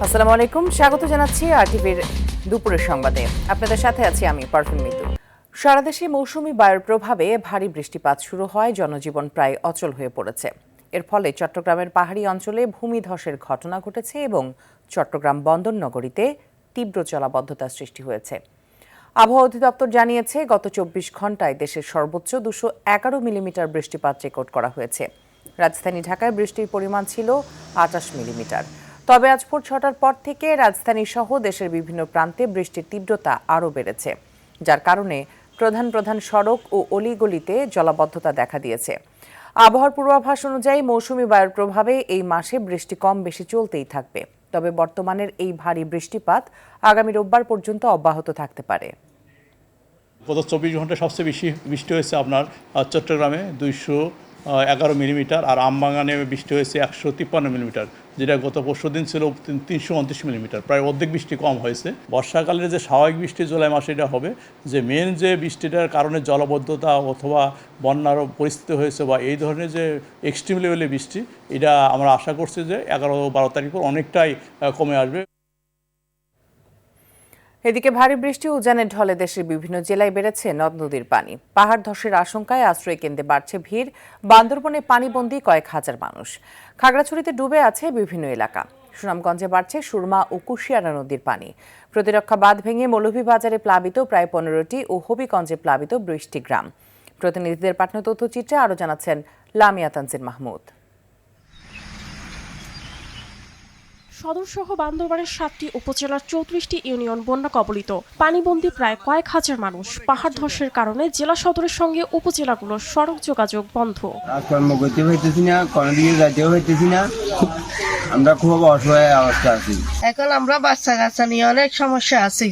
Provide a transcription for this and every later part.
আসসালামু আলাইকুম, স্বাগত জানাচ্ছি আরটিভির দুপুরের সংবাদে। আপনাদের সাথে আছি আমি পারফিন মিতু। সারা দেশে মৌসুমী বায়ুর প্রভাবে ভারী বৃষ্টিপাত শুরু হয়, জনজীবন প্রায় অচল হয়ে পড়েছে। এর ফলে চট্টগ্রামের পাহাড়ি অঞ্চলে ভূমিধসের ঘটনা ঘটেছে এবং চট্টগ্রাম বন্দর নগরীতে তীব্র জলাবদ্ধতার সৃষ্টি হয়েছে। আবহাওয়া অধিদপ্তর জানিয়েছে, গত 24 ঘন্টায় দেশের সর্বোচ্চ 211 মিলিমিটার বৃষ্টিপাত রেকর্ড করা হয়েছে। রাজধানী ঢাকায় বৃষ্টির পরিমাণ ছিল 28 মিলিমিটার। তবে আজ ভোর 6টার পর থেকে রাজধানী সহ দেশের বিভিন্ন প্রান্তে বৃষ্টির তীব্রতা আরও বেড়েছে, যার কারণে প্রধান প্রধান সড়ক ও অলিগলিতে জলাবদ্ধতা দেখা দিয়েছে। আবহাওয়ার পূর্বাভাস অনুযায়ী মৌসুমী বায়ুর প্রভাবে এই মাসে বৃষ্টি কম বেশি চলতেই থাকবে। তবে বর্তমানের এই ভারী বৃষ্টিপাত আগামী রোববার পর্যন্ত অব্যাহত থাকতে পারে। গত 24 ঘন্টায় সবচেয়ে বেশি বৃষ্টি হয়েছে আপনার চট্টগ্রামে 211 মিলিমিটার, আর আমবাগানে বৃষ্টি হয়েছে 153 মিলিমিটার, যেটা গত পরশু দিন ছিল 329 মিলিমিটার, প্রায় অর্ধেক বৃষ্টি কম হয়েছে। বর্ষাকালের যে স্বাভাবিক বৃষ্টি জুলাই মাসে এটা হবে, যে মেন যে বৃষ্টিটার কারণে জলবদ্ধতা অথবা বন্যার পরিস্থিতি হয়েছে বা এই ধরনের যে এক্সট্রিম লেভেলের বৃষ্টি, এটা আমরা আশা করছি যে 11-12 তারিখ পর অনেকটাই কমে আসবে। এদিকে ভারী বৃষ্টি ও উজানের ঢলে দেশের বিভিন্ন জেলায় বেড়েছে নদ নদীর পানি। পাহাড় ধসের আশঙ্কায় আশ্রয় কেন্দ্রে বাড়ছে ভিড়। বান্দরবনে পানিবন্দী কয়েক হাজার মানুষ। খাগড়াছড়িতে ডুবে আছে বিভিন্ন এলাকা। সুনামগঞ্জে বাড়ছে সুরমা ও কুশিয়ারা নদীর পানি। প্রতিরক্ষা বাঁধ ভেঙে মৌলভীবাজারে প্লাবিত প্রায় 15টি ও হবিগঞ্জে প্লাবিত 20টি গ্রাম। প্রতিনিধিদের পাঠানো তথ্যচিত্রে আরও জানাচ্ছেন লামিয়া তানজিন মাহমুদ। সদরসহ বান্দরবানের 7টি উপজেলার 34টি ইউনিয়ন বন্যা কবলিত। পানিবন্দী প্রায় কয়েক হাজার মানুষ। পাহাড় ধসের কারণে জেলা সদরের সঙ্গে উপজেলাগুলোর সড়ক যোগাযোগ বন্ধ। কাজকর্ম করতে পারতেছি না, কোনো দিকে যাইতেও পারতেছি না, আমরা খুব অসহায় অবস্থা আছি। এখন আমরা বাচ্চা কাচ্চা নিয়ে অনেক সমস্যা আছি।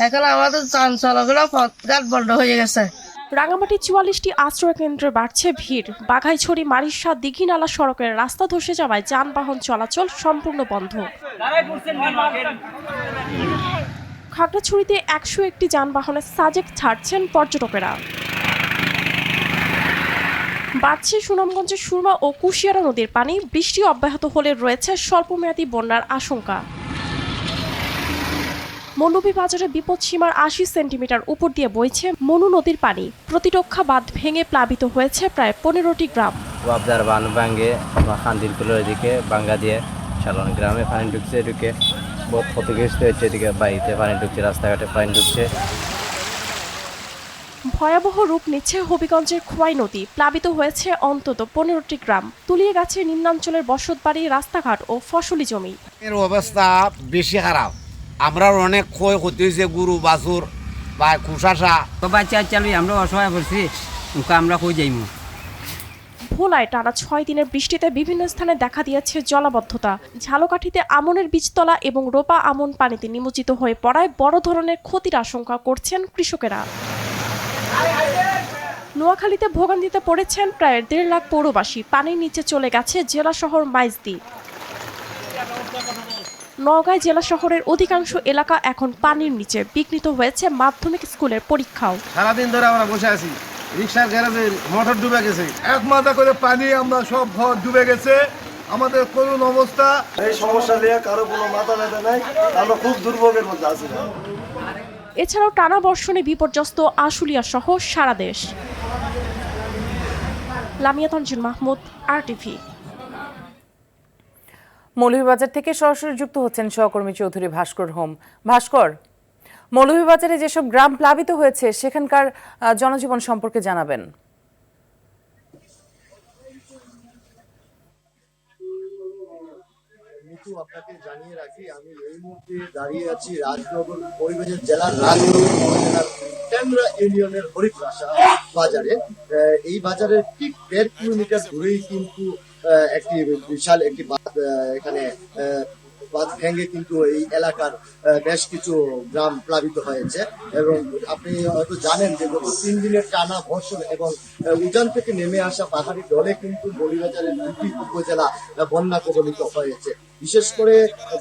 এখন আমাদের যান চলাচল পথঘাট বন্ধ হয়ে গেছে। রাঙামাটি 44টি আশ্রয় কেন্দ্রে বাড়ছে ভিড়। বাঘাইছড়ি মারিশা দীঘিনালা সড়কের রাস্তা ধসে যাওয়ায় যানবাহন চলাচল সম্পূর্ণ বন্ধ। খাগড়াছড়িতে 101টি যানবাহনের সাজেক ছাড়ছেন পর্যটকেরা। বাড়ছে সুনামগঞ্জের সুরমা ও কুশিয়ারা নদীর পানি। বৃষ্টি অব্যাহত হলে রয়েছে স্বল্পমেয়াদী বন্যার আশঙ্কা। মৌলভীবাজারে বিপদসীমার 80 সেন্টিমিটার উপর দিয়ে বইছে মনু নদীর পানি। প্রতিরক্ষা বাঁধ ভেঙে প্লাবিত হয়েছে প্রায় 15টি গ্রাম। বাবদার বান ভাঙ্গে খান্দিলকুলোর এদিকে বাঙ্গা দিয়ে সালন গ্রামে পানি ঢুকছে, ঢুকে বহুত ক্ষতিগ্রস্ত হচ্ছে। এদিকে বাড়িতে পানি ঢুকছে, রাস্তাঘাটে পানি ঢুকছে। ভয়াবহ রূপ নিচ্ছে হবিগঞ্জের খোয়াই নদী। প্লাবিত হয়েছে অন্তত 15টি গ্রাম। তলিয়ে গেছে নিম্নাঞ্চলের বসতবাড়ি, রাস্তাঘাট ও ফসলি জমি। এর অবস্থা বেশি খারাপ। আমরা অনেক ক্ষয়ক্ষতি হয়েছে, গরু বাছুর বা কুশাসা বাচ্চা চালু আমরা অসহায় পড়ছি, আমরা কই যাইমু। ভোলায় টানা 6 দিনের বৃষ্টিতে বিভিন্ন স্থানে দেখা দিয়েছে জলাবদ্ধতা। ঝালকাঠিতে আমনের বীজতলা এবং রোপা আমন পানিতে নিমজ্জিত হয়ে পড়ায় বড় ধরনের ক্ষতির আশঙ্কা করছেন কৃষকেরা। নোয়াখালীতে ভোগান্তিতে পড়েছেন প্রায় 1.5 লাখ পৌরবাসী। পানির নিচে চলে গেছে জেলা শহর মাইজদি। নওগাঁ জেলা শহরের অধিকাংশ এলাকা এখন পানির নিচে। বিঘ্নিত হয়েছে মাধ্যমিক স্কুলের পরীক্ষাও। সারাদিন ধরে আমরা বসে আছি, রিক্সার গ্যারেজে মোটর ডুবে গেছে, 1 মাথা করে পানি, আমরা সব ঘর ডুবে গেছে। আমাদের করুণ অবস্থা। এই সমস্যা নিয়ে কারো কোনো মাথা ব্যথা নাই, আমরা খুব দুর্ভোগের মধ্যে আছি। এছাড়াও টানা বর্ষণে বিপর্যস্ত আশুলিয়া সহ সারা দেশ। লামিয়া তানজিন মাহমুদ, আরটিভি। মৌলভীবাজার থেকে সরাসরি যুক্ত হচ্ছেন সহকর্মী চৌধুরী ভাস্কর হোম। ভাস্কর, মৌলভীবাজারে যেসব গ্রাম প্লাবিত হয়েছে সেখানকার জনজীবন সম্পর্কে জানাবেন। আপনাকে জানিয়ে রাখি, আমি এই মুহূর্তে দাঁড়িয়ে আছি রাজনগর পরিবেশের জেলার রাজনগর উপজেলার ট্যাংরা ইউনিয়নের হরিপ্রাসা বাজারে। এই বাজারের ঠিক 1.5 কিলোমিটার দূরেই কিন্তু একটি বিশাল একটি বাঁধ, এখানে বাঁধ ভেঙে কিন্তু এই এলাকার বেশ কিছু গ্রাম প্লাবিত হয়েছে। এবং আপনি হয়তো জানেন যে গত 3 দিনের টানা বর্ষণ এবং উজান থেকে নেমে আসা পাহাড়ি ঢলে কিন্তু মৌলভীবাজারের 2টি উপজেলা বন্যা কবলিত হয়েছে। বিশেষ করে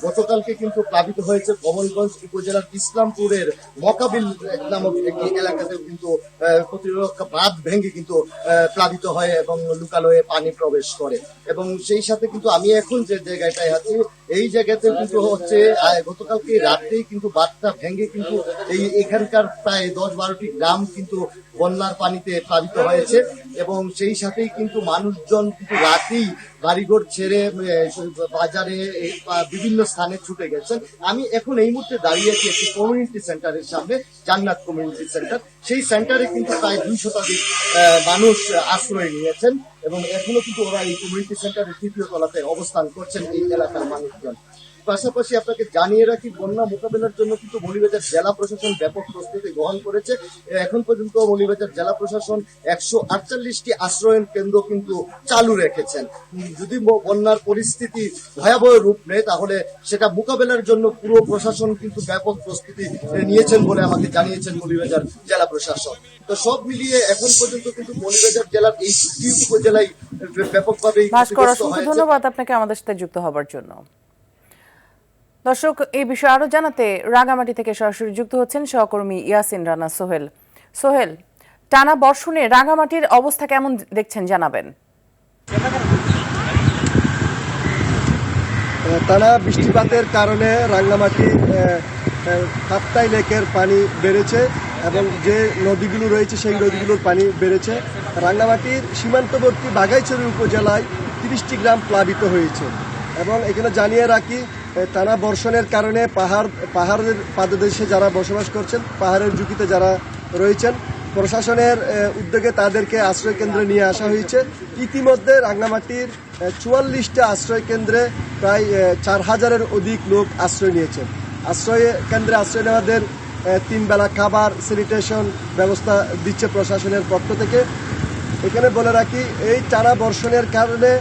গতকালকে কিন্তু প্লাবিত হয়েছে কমলগঞ্জ উপজেলার ইসলামপুরের মকাবিল নামক একটি এলাকাতে কিন্তু প্রতিরক্ষা বাঁধ ভেঙে কিন্তু প্লাবিত হয় এবং লোকালয়ে পানি প্রবেশ করে। এবং সেই সাথে কিন্তু আমি এখন যে জায়গাটায় আছি এই জায়গাতে কিন্তু হচ্ছে গতকালকে রাতেই কিন্তু বাঁধটা ভেঙে কিন্তু এখানকার প্রায় 10-12টি গ্রাম কিন্তু বন্যার পানিতে প্লাবিত হয়েছে। এবং সেই সাথেই কিন্তু মানুষজন কিন্তু রাতেই বাড়িঘর ছেড়ে বাজারে বিভিন্ন স্থানে ছুটে গেছেন। আমি এখন এই মুহূর্তে দাঁড়িয়ে আছি একটি কমিউনিটি সেন্টারের সামনে, জান্নাত কমিউনিটি সেন্টার। সেই সেন্টারে কিন্তু প্রায় 2 শতাধিক মানুষ আশ্রয় নিয়েছেন এবং এখনো কিন্তু ওরা এই কমিউনিটি সেন্টারের 3য় তলাতে অবস্থান করছেন এই এলাকার মানুষজন। পাশাপাশি আপনাকে জানিয়ে রাখি, বন্যা মোকাবেলার জন্য কিন্তু মৌলভীবাজার জেলা প্রশাসন ব্যাপক প্রস্তুতি গ্রহণ করেছে। এখন পর্যন্ত মৌলভীবাজার জেলা প্রশাসন 148টি আশ্রয়ন কেন্দ্র কিন্তু চালু রেখেছেন। যদি বন্যার পরিস্থিতি ভয়াবহ রূপ নেয় তাহলে সেটা মোকাবেলার জন্য পুরো প্রশাসন কিন্তু ব্যাপক প্রস্তুতি নিয়েছেন বলে আমাকে জানিয়েছেন মৌলভীবাজার জেলা প্রশাসন। তো সব মিলিয়ে এখন পর্যন্ত কিন্তু মৌলভীবাজার জেলার এই 2টি উপজেলায় ব্যাপকভাবে ভাস্কর, অসংখ্য ধন্যবাদ আপনাকে আমাদের সাথে যুক্ত হবার জন্য। দর্শক, এই বিষয়ে আরো জানাতে রাঙামাটি থেকে সরাসরি যুক্ত হচ্ছেন সহকর্মী ইয়াসিন রানা সোহেল। সোহেল, টানা বর্ষণে রাঙামাটির অবস্থা কেমন দেখছেন জানাবেন। টানা বৃষ্টিপাতের কারণে রাঙ্গামাটি কাপ্তাই লেকের পানি বেড়েছে এবং যে নদীগুলো রয়েছে সেই নদীগুলোর পানি বেড়েছে। রাঙ্গামাটির সীমান্তবর্তী বাঘাইছড়ি উপজেলায় 30টি গ্রাম প্লাবিত হয়েছে। এবং এখানে জানিয়ে রাখি, টানা বর্ষণের কারণে পাহাড়ের পাদদেশে যারা বসবাস করছেন, পাহাড়ের ঝুঁকিতে যারা রয়েছেন, প্রশাসনের উদ্যোগে তাদেরকে আশ্রয় কেন্দ্রে নিয়ে আসা হয়েছে। ইতিমধ্যে রাঙ্গামাটির 44টা আশ্রয় কেন্দ্রে প্রায় 4000-এর অধিক লোক আশ্রয় নিয়েছেন। আশ্রয় কেন্দ্রে আশ্রয় নেওয়াদের 3 বেলা খাবার, স্যানিটেশন ব্যবস্থা দিচ্ছে প্রশাসনের পক্ষ থেকে। এখানে বলে রাখি, এই টানা বর্ষণের কারণে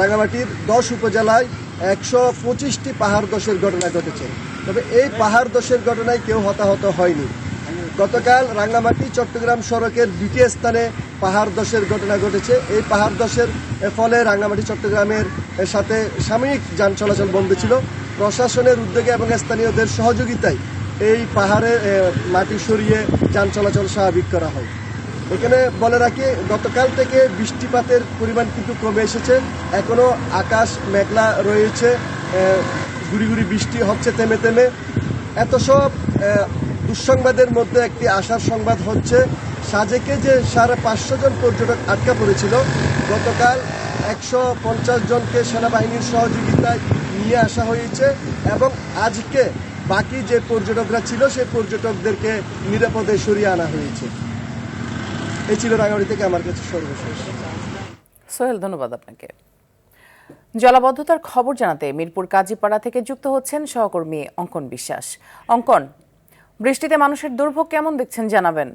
রাঙ্গামাটির 10 উপজেলায় 125টি পাহাড় ধসের ঘটনা ঘটেছে। তবে এই পাহাড় ধসের ঘটনায় কেউ হতাহত হয়নি। গতকাল রাঙ্গামাটি চট্টগ্রাম সড়কের 2টি স্থানে পাহাড় ধসের ঘটনা ঘটেছে। এই পাহাড় ধসের ফলে রাঙ্গামাটি চট্টগ্রামের সাথে সাময়িক যান চলাচল বন্ধ ছিল। প্রশাসনের উদ্যোগে এবং স্থানীয়দের সহযোগিতায় এই পাহাড়ে মাটি সরিয়ে যান চলাচল স্বাভাবিক করা হয়। এখানে বলে রাখি, গতকাল থেকে বৃষ্টিপাতের পরিমাণ কিন্তু কমে এসেছে। এখনো আকাশ মেঘলা রয়েছে, গুড়ি গুড়ি বৃষ্টি হচ্ছে থেমে থেমে। এত সব দুঃসংবাদের মধ্যে একটি আশার সংবাদ হচ্ছে, সাজেকে যে 550 জন পর্যটক আটকা পড়েছিল, গতকাল 150 জনকে সেনাবাহিনীর সহযোগিতায় নিয়ে আসা হয়েছে এবং আজকে বাকি যে পর্যটকরা ছিল সেই পর্যটকদেরকে নিরাপদে সরিয়ে আনা হয়েছে। এই ছিল রাঙ্গামাটি থেকে আমার কাছে সর্বশেষ। সোহেল, ধন্যবাদ আপনাকে। জলাবদ্ধতার খবর জানাতে মিরপুর কাজীপাড়া থেকে যুক্ত হচ্ছেন সহকর্মী অঙ্কন বিশ্বাস। অঙ্কন, বৃষ্টিতে মানুষের দুর্ভোগ কেমন দেখছেন জানাবেন।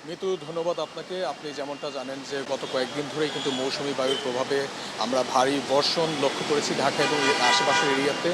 মিতু, ধন্যবাদ আপনাকে। আপনি যেমনটা জানেন যে গত কয়েকদিন ধরেই কিন্তু মৌসুমি বায়ুর প্রভাবে আমরা ভারী বর্ষণ লক্ষ্য করেছি ঢাকা এবং আশেপাশের এরিয়াতে,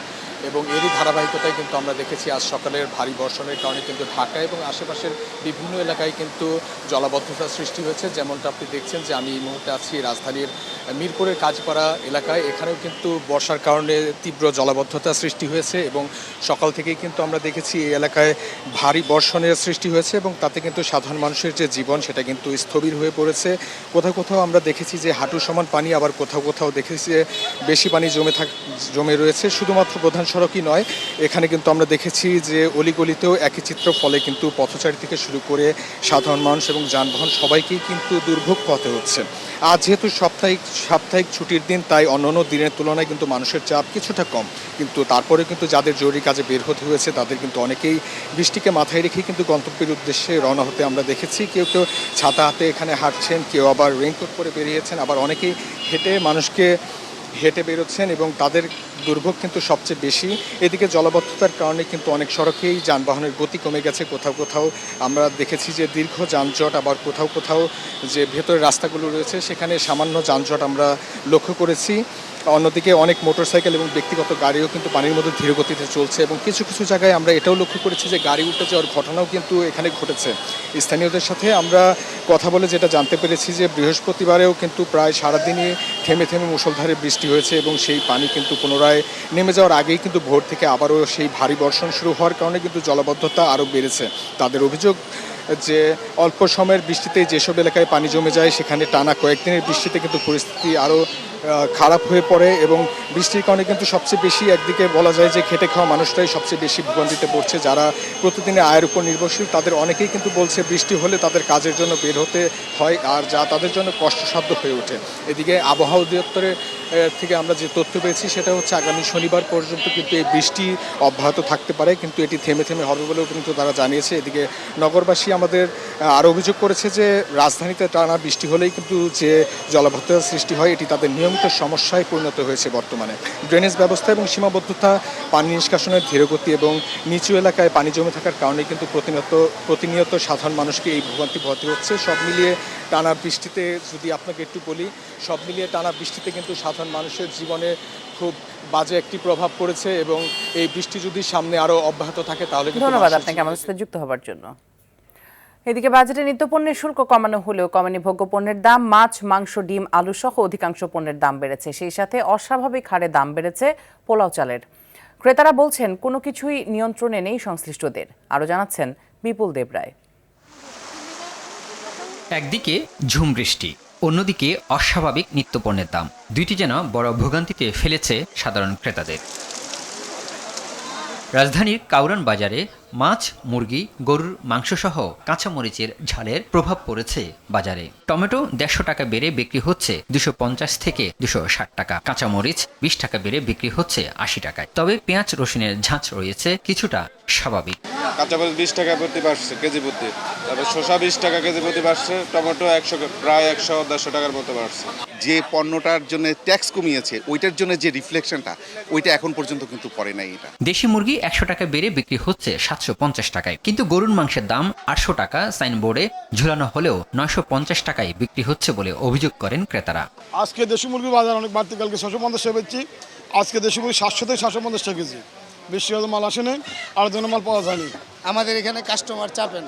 এবং এরই ধারাবাহিকতায় কিন্তু আমরা দেখেছি আজ সকালের ভারী বর্ষণের কারণে কিন্তু ঢাকা এবং আশেপাশের বিভিন্ন এলাকায় কিন্তু জলাবদ্ধতার সৃষ্টি হয়েছে। যেমনটা আপনি দেখছেন যে আমি এই মুহূর্তে আছি রাজধানীর মিরপুরের কাজীপাড়া এলাকায়। এখানেও কিন্তু বর্ষার কারণে তীব্র জলাবদ্ধতা সৃষ্টি হয়েছে এবং সকাল থেকেই কিন্তু আমরা দেখেছি এই এলাকায় ভারী বর্ষণের সৃষ্টি হয়েছে এবং তাতে কিন্তু সাধারণ মানুষের যে জীবন সেটা কিন্তু স্থবির হয়ে পড়েছে। কোথাও কোথাও আমরা দেখেছি যে হাঁটু সমান পানি, আবার কোথাও কোথাও দেখেছি যে বেশি পানি জমে রয়েছে। শুধুমাত্র প্রধান সড়কই নয়, এখানে কিন্তু আমরা দেখেছি যে অলিগলিতেও একই চিত্র। ফলে কিন্তু পথচারী থেকে শুরু করে সাধারণ মানুষ এবং যানবাহন সবাইকেই কিন্তু দুর্ভোগ পোহাতে হচ্ছে। আজ যেহেতু সাপ্তাহিক ছুটির দিন, তাই অন্যান্য দিনের তুলনায় কিন্তু মানুষের চাপ কিছুটা কম, কিন্তু তারপরে কিন্তু যাদের জরুরি কাজে বের হতে হয়েছে তাদের কিন্তু অনেকেই বৃষ্টিকে মাথায় রেখেই কিন্তু গন্তব্যের উদ্দেশ্যে রওনা হতে আমরা দেখেছি। কেউ কেউ ছাতা হাতে এখানে হাঁটছেন, কেউ আবার রেইনকোট পরে বেরিয়েছেন, আবার অনেকেই হেঁটে বেরোচ্ছেন এবং তাদের দুর্ভোগ কিন্তু সবচেয়ে বেশি। এদিকে জলাবদ্ধতার কারণে কিন্তু অনেক সড়কেই যানবাহনের গতি কমে গেছে। কোথাও কোথাও আমরা দেখেছি যে দীর্ঘ যানজট, আবার কোথাও কোথাও যে ভেতরের রাস্তাগুলো রয়েছে সেখানে সামান্য যানজট আমরা লক্ষ্য করেছি। অন্যদিকে অনেক মোটরসাইকেল এবং ব্যক্তিগত গাড়িও কিন্তু পানির মধ্যে ধীর গতিতে চলছে এবং কিছু কিছু জায়গায় আমরা এটাও লক্ষ্য করেছি যে গাড়ি উল্টে যাওয়ার ঘটনাও কিন্তু এখানে ঘটেছে। স্থানীয়দের সাথে আমরা কথা বলে যেটা জানতে পেরেছি যে বৃহস্পতিবারেও কিন্তু প্রায় সারাদিনই থেমে থেমে মুষলধারে বৃষ্টি হয়েছে এবং সেই পানি কিন্তু পুনরায় নেমে যাওয়ার আগেই কিন্তু ভোর থেকে আবারও সেই ভারী বর্ষণ শুরু হওয়ার কারণে কিন্তু জলাবদ্ধতা আরও বেড়েছে। তাদের অভিযোগ যে অল্প সময়ের বৃষ্টিতে যেসব এলাকায় পানি জমে যায় সেখানে টানা কয়েকদিনের বৃষ্টিতে কিন্তু পরিস্থিতি আরও খারাপ হয়ে পড়ে এবং বৃষ্টির কারণে কিন্তু সবচেয়ে বেশি একদিকে বলা যায় যে খেটে খাওয়া মানুষরাই সবচেয়ে বেশি ভোগান্তিতে পড়ছে। যারা প্রতিদিনের আয়ের উপর নির্ভরশীল তাদের অনেকেই কিন্তু বলছে বৃষ্টি হলে তাদের কাজের জন্য বের হতে হয় আর যা তাদের জন্য কষ্টসাধ্য হয়ে ওঠে। এদিকে আবহাওয়া অধিদপ্তরের থেকে আমরা যে তথ্য পেয়েছি সেটা হচ্ছে আগামী শনিবার পর্যন্ত কিন্তু এই বৃষ্টি অব্যাহত থাকতে পারে, কিন্তু এটি থেমে থেমে হবে বলেও কিন্তু তারা জানিয়েছে। এদিকে নগরবাসী আমাদের আরও অভিযোগ করেছে যে রাজধানীতে টানা বৃষ্টি হলেই কিন্তু যে জলাবদ্ধতার সৃষ্টি হয় এটি তাদের নিয়মিত সমস্যায় পরিণত হয়েছে বর্তমানে। ড্রেনেজ ব্যবস্থা এবং সীমাবদ্ধতা, পানি নিষ্কাশনের ধীরগতি এবং নিচু এলাকায় পানি জমে থাকার কারণে কিন্তু প্রতিনিয়ত সাধারণ মানুষকে এই ভোগান্তি পোহাতে হচ্ছে। সব মিলিয়ে টানা বৃষ্টিতে যদি আপনাকে একটু বলি, সব মিলিয়ে টানা বৃষ্টিতে কিন্তু সাধারণ মানুষের জীবনে খুব বাজে একটি প্রভাব পড়েছে এবং এই বৃষ্টি যদি সামনে আরও অব্যাহত থাকে তাহলে ধন্যবাদ আপনাকে আমাদের সাথে যুক্ত হবার জন্য। এদিকে বাজেটে নিত্যপণ্যের শুল্ক কমানো হলেও কমেনি ভোগ্যপণ্যের দাম। মাছ, মাংস, ডিম, আলু সহ অধিকাংশ পণ্যের দাম বেড়েছে। সেই সাথে অস্বাভাবিক হারে দাম বেড়েছে পোলাও চালের। ক্রেতারা বলছেন কোনো কিছুই নিয়ন্ত্রণে নেই সংশ্লিষ্টদের। আরও জানাচ্ছেন বিপুল দেবরায়। একদিকে ঝুম বৃষ্টি, অন্যদিকে অস্বাভাবিক নিত্যপণ্যের দাম, দুইটি যেন বড় ভোগান্তিতে ফেলেছে সাধারণ ক্রেতাদের। রাজধানীর কাউরান বাজারে মাছ, মুরগি, গরুর মাংসসহ কাঁচামরিচের ঝালের প্রভাব পড়েছে বাজারে। টমেটো 150 টাকা বেড়ে বিক্রি হচ্ছে 250 থেকে 260 টাকা, কাঁচামরিচ 20 টাকা বেড়ে বিক্রি হচ্ছে 80 টাকায়। তবে পেঁয়াজ রসুনের ঝাঁচ রয়েছে কিছুটা স্বাভাবিক। কাঁচামরিচ 20 টাকা প্রতি বাড়ছে কেজি প্রতি, তারপর শসা 20 টাকা কেজি প্রতি বাড়ছে, টমেটো প্রায় 100-150 টাকার মতো বাড়ছে। যে পণ্যটার জন্য ট্যাক্স কমিয়েছে ওইটার জন্য যে রিফ্লেকশনটা ওইটা এখন পর্যন্ত কিন্তু পড়ে নাই। এটা দেশি মুরগি 100 টাকা বেড়ে বিক্রি হচ্ছে 750 টাকায়, কিন্তু গরুর মাংসের দাম 800 টাকা সাইনবোর্ডে ঝুলানো হলেও 950 টাকায় বিক্রি হচ্ছে বলে অভিযোগ করেন ক্রেতারা। আজকে দেশি মুরগির বাজার অনেক বাড়তি, কালকে 650 টাকা বেচছি, আজকে দেশি মুরগি 700 থেকে 750 টাকা কেজি। বেশি হয়তো মাল আসেনি, আর জন্য মাল পাওয়া যায়নি। আমাদের এখানে কাস্টমার চাপেন,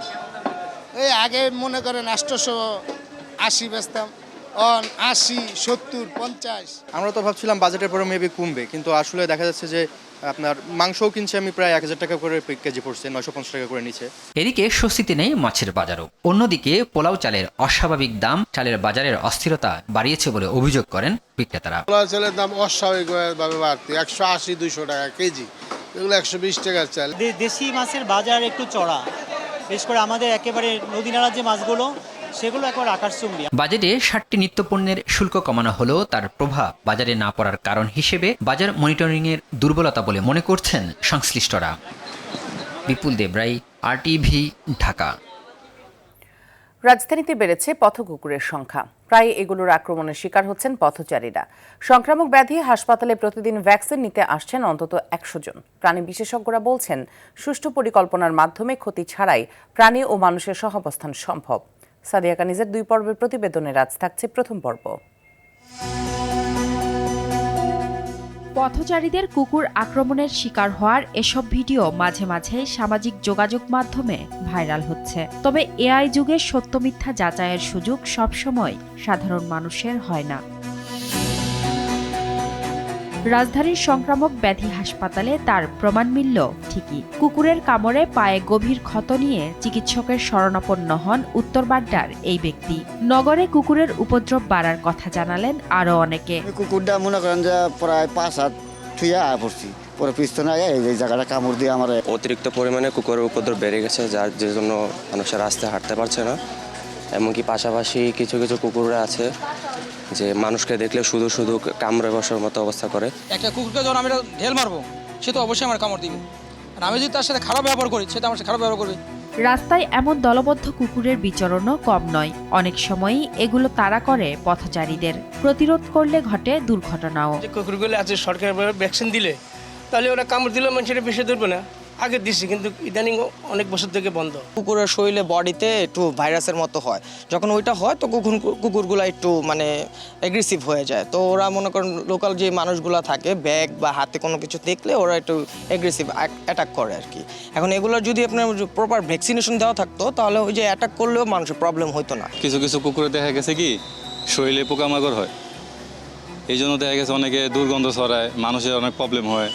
এই আগে মনে করেন 880 বেচতাম, 80, 70, 50। আমরা তো ভাবছিলাম বাজেটের পরে মেবি কমবে, কিন্তু আসলে দেখা যাচ্ছে যে আপনার মাংসও কিনছে আমি প্রায় 1000 টাকা করে কেজি পড়ছে, 950 টাকা করে নিচে। এদিকে স্বস্তিতে নেই মাছের বাজারও। অন্যদিকে পোলাও চালের অস্বাভাবিক দাম চালের বাজারের অস্থিরতা বাড়িয়েছে বলে অভিযোগ করেন বিক্রেতারা। পোলাও চালের দাম অস্বাভাবিকভাবে বাড়তি, 180-200 টাকা কেজি, এগুলো 120 টাকার চাল। দেশি মাছের বাজার একটু চড়া, বিশেষ করে আমাদের একেবারে নদী নালার যে মাছগুলো সেগুলো একবার আকাশচুম্বী। বাজেটে 60টি নিত্যপণ্যের শুল্ক কমানো হলেও তার প্রভাব বাজারে না পড়ার কারণ হিসেবে বাজার মনিটরিংয়ের দুর্বলতা বলে মনে করছেন সংশ্লিষ্টরা। বিপুল দেবরাই, RTV, ঢাকা। রাজধানীতে বেড়েছে পথকুকুরের সংখ্যা। প্রায় এগুলোর আক্রমণের শিকার হচ্ছেন পথচারীরা। সংক্রামক ব্যাধি হাসপাতালে প্রতিদিন ভ্যাকসিন নিতে আসছেন অন্তত 100 জন। প্রাণী বিশেষজ্ঞরা বলছেন সুষ্ঠু পরিকল্পনার মাধ্যমে ক্ষতি ছাড়াই প্রাণী ও মানুষের সহাবস্থান সম্ভব। সাদিয়া কানিজের 2 পর্বের প্রতিবেদনে আজ থাকছে প্রথম পর্ব। পথচারীদের কুকুর আক্রমণের শিকার হওয়ার এসব ভিডিও মাঝে মাঝে সামাজিক যোগাযোগ মাধ্যমে ভাইরাল হচ্ছে। তবে এআই যুগে সত্য মিথ্যা যাচাইয়ের সুযোগ সবসময় সাধারণ মানুষের হয় না। রাজধানীর সংক্রামক ব্যাধি হাসপাতালে তার প্রমাণ মিলল ঠিকই। কুকুরের কামড়ে পায়ে গভীর ক্ষত নিয়ে চিকিৎসকের শরণাপন্ন হন উত্তর বাড্ডার এই ব্যক্তি। নগরে কুকুরের উপদ্রব বাড়ার কথা জানালেন আরো অনেকে। কুকুরটা মনে করেন যে প্রায় 5 হাত থুইয়া পড়ছি, পরে পিস্তনে এই জায়গাটা কামড় দিয়ে আমার অতিরিক্ত পরিমাণে কুকুরের উপদ্রব বেড়ে গেছে, যার যে জন্য মানুষের রাস্তায় হাঁটতে পারছে না। এমনকি পাশাপাশি কিছু কিছু কুকুররা আছে যে মানুষকে দেখলে শুধু শুধু কামড়ে বসার মতো অবস্থা করে। একটা কুকুরকে যখন আমি ঢেল মারবো সে তো অবশ্যই আমার কামড় দিবে, আর আমি যদি তার সাথে খারাপ ব্যবহার করি সে তো আমার সাথে খারাপ ব্যবহার করবে। রাস্তায় এমন দলবদ্ধ কুকুরের বিচরণও কম নয়। অনেক সময়ই এগুলো তাড়া করে পথচারীদের। প্রতিরোধ করলে ঘটে দুর্ঘটনাও। কুকুরগুলো আছে সরকার ভ্যাকসিন দিলে তাহলে ওরা কামড় দিলে মানুষের বেশি ধরবে না, আগে দিছি, কিন্তু ইদানিং অনেক বছর থেকে বন্ধ। কুকুরের শরীরে বডিতে একটু ভাইরাসের মতো হয়, যখন ওইটা হয় তো কুকুরগুলো একটু মানে অ্যাগ্রেসিভ হয়ে যায়। তো ওরা মনে করেন লোকাল যে মানুষগুলো থাকে ব্যাগ বা হাতে কোনো কিছু দেখলে ওরা একটু অ্যাগ্রেসিভ অ্যাটাক করে আর কি। এখন এগুলোর যদি আপনার প্রপার ভ্যাকসিনেশন দেওয়া থাকতো তাহলে ওই যে অ্যাটাক করলেও মানুষের প্রবলেম হতো না। কিছু কিছু কুকুরে দেখা গেছে কি শরীরে পোকামাকড় হয়, এই জন্য দেখা গেছে অনেকে দুর্গন্ধ ছড়ায়, মানুষের অনেক প্রবলেম হয়।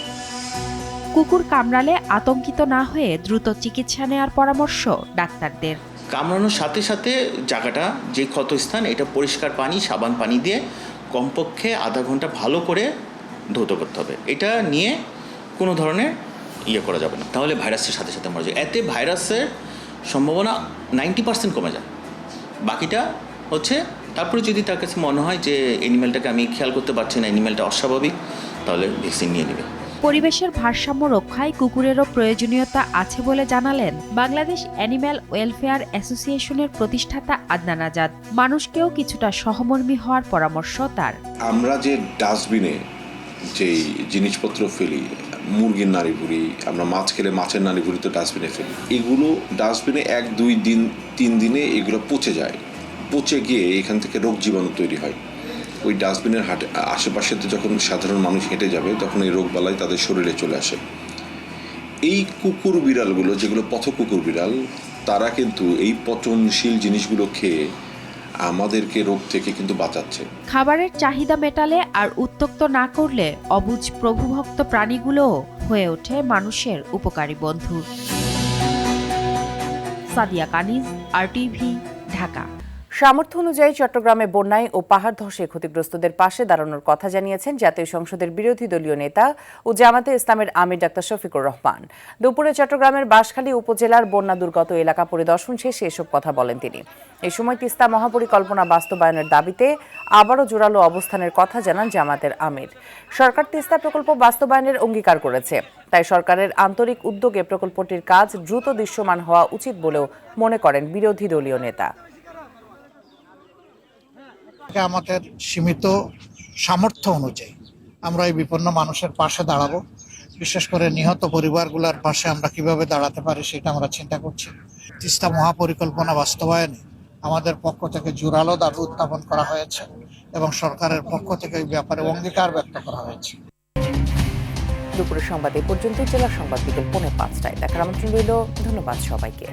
কুকুর কামড়ালে আতঙ্কিত না হয়ে দ্রুত চিকিৎসা নেওয়ার পরামর্শ ডাক্তারদের। কামড়ানোর সাথে সাথে জায়গাটা যে ক্ষতস্থান এটা পরিষ্কার পানি, সাবান পানি দিয়ে কমপক্ষে আধা ঘন্টা ভালো করে ধৌত করতে হবে। এটা নিয়ে কোনো ধরনের করা যাবে না, তাহলে ভাইরাসের সাথে সাথে মরে যায়। এতে ভাইরাসের সম্ভাবনা 90% কমে যায়। বাকিটা হচ্ছে তারপরে যদি তার কাছে মনে হয় যে অ্যানিম্যালটাকে আমি খেয়াল করতে পারছি না, অ্যানিম্যালটা অস্বাভাবিক, তাহলে ভ্যাকসিন নিয়ে নেবে। পরিবেশের ভারসাম্য রক্ষায় কুকুরেরও প্রয়োজনীয়তা আছে বলে জানালেন বাংলাদেশ অ্যানিম্যাল ওয়েলফেয়ার অ্যাসোসিয়েশনের প্রতিষ্ঠাতা আদনান আজাদ। মানুষকেও কিছুটা সহমর্মী হওয়ার পরামর্শ তার। আমরা যে ডাস্টবিনে যেই জিনিসপত্র ফেলি, মুরগির নাড়িভুড়ি, আমরা মাছ খেলে মাছের নাড়িভুড়ি তো ডাস্টবিনে ফেলি, এগুলো ডাস্টবিনে 1-2 দিন 3 দিনে এগুলো পচে যায়। পচে গিয়ে এখান থেকে রোগ জীবাণু তৈরি হয়। ওই ডাস্টবিনের আশেপাশেতে যখন সাধারণ মানুষ হেঁটে যাবে তখন এই রোগবালাই তাদের শরীরে চলে আসে। এই কুকুর বিড়ালগুলো যেগুলো পথ কুকুর বিড়াল, তারা কিন্তু এই পচনশীল জিনিসগুলো খেয়ে আমাদেরকে রোগ থেকে কিন্তু বাঁচাচ্ছে। খাবারের চাহিদা মেটালে আর উত্তক্ত না করলে অবুঝ প্রভুভক্ত প্রাণীগুলোও হয়ে ওঠে মানুষের উপকারী বন্ধু। সাদিয়া কানিজ, RTV, ঢাকা। সামর্থ্য অনুযায়ী চট্টগ্রামে বন্যায় ও পাহাড় ধসে ক্ষতিগ্রস্তদের পাশে দাঁড়ানোর কথা জানিয়েছেন জাতীয় সংসদের বিরোধী দলীয় নেতা ও জামাতে ইসলামের আমির ডাক্তার শফিকুর রহমান। দুপুরে চট্টগ্রামের বাঁশখালী উপজেলার বন্যা দুর্গত এলাকা পরিদর্শন শেষে এসব কথা বলেন তিনি। এ সময় তিস্তা মহাপরিকল্পনা বাস্তবায়নের দাবিতে আবারও জোরালো অবস্থানের কথা জানান জামাতের আমির। সরকার তিস্তা প্রকল্প বাস্তবায়নের অঙ্গীকার করেছে, তাই সরকারের আন্তরিক উদ্যোগে প্রকল্পটির কাজ দ্রুত দৃশ্যমান হওয়া উচিত বলেও মনে করেন বিরোধী দলীয় নেতা। আমাদের সীমিত সামর্থ্য অনুযায়ী আমরা এই বিপন্ন মানুষের পাশে দাঁড়াবো। বিশেষ করে নিহত পরিবারগুলোর পাশে আমরা কিভাবে দাঁড়াতে পারি সেটা আমরা চিন্তা করছি। তিস্তা মহাপরিকল্পনা বাস্তবায়নে আমাদের পক্ষ থেকে জোরালো দাবি উত্থাপন করা হয়েছে এবং সরকারের পক্ষ থেকে এই ব্যাপারে অঙ্গীকার ব্যক্ত করা হয়েছে। দুপুরের সংবাদ এ পর্যন্ত। জেলা সংবাদ বিকেল 4:45টায় দেখার আমন্ত্রণ রইল। ধন্যবাদ সবাইকে।